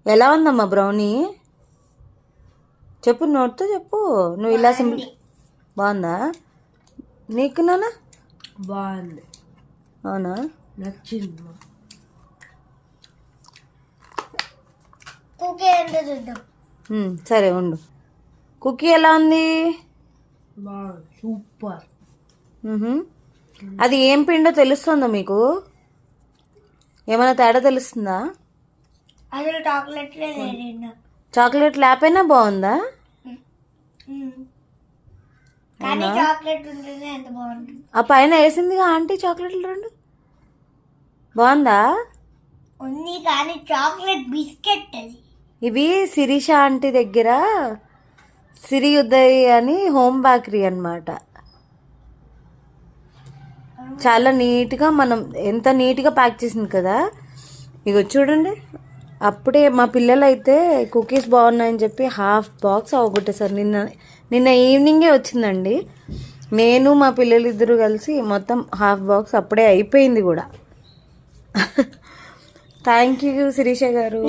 ఎలా ఉందమ్మా బ్రౌనీ? చెప్పు, నోట్తో చెప్పు. నువ్వు ఇలా సింపుల్. బాగుందా నీకు నాన్న? బాగుంది. అవునా? నచ్చింది. కుకీ ఎంత చూద్దాం. సరే ఉండు. కుకీ ఎలా ఉంది? బాగుంది, సూపర్. అది ఏం పిండో తెలుస్తుందా మీకు? ఏమైనా తేడా తెలుస్తుందా? అసలు చాక్లెట్ లేకపోయినా బాగుందా? కానీ చాక్లెట్ ఉంటేనే ఎంత బాగుంటుంది. ఆ పైన వేసిందిగా ఆంటీ చాక్లెట్లు 2. బాగుందా? ఉంది కానీ చాక్లెట్ బిస్కెట్ అది. ఇవి శిరీష ఆంటీ దగ్గర సిరి ఉదయ్ అని హోమ్ బేకరీ అన్నమాట. చాలా నీట్గా, మనం ఎంత నీట్గా ప్యాక్ చేసింది కదా. ఇగో చూడండి, అప్పుడే మా పిల్లలు అయితే కుకీస్ బాగున్నాయని చెప్పి హాఫ్ బాక్స్ అవగొట్టేసారు. నిన్న ఈవినింగే వచ్చిందండి. నేను మా పిల్లలు ఇద్దరు కలిసి మొత్తం హాఫ్ బాక్స్ అప్పుడే అయిపోయింది కూడా. థ్యాంక్ యూ శిరీష గారు.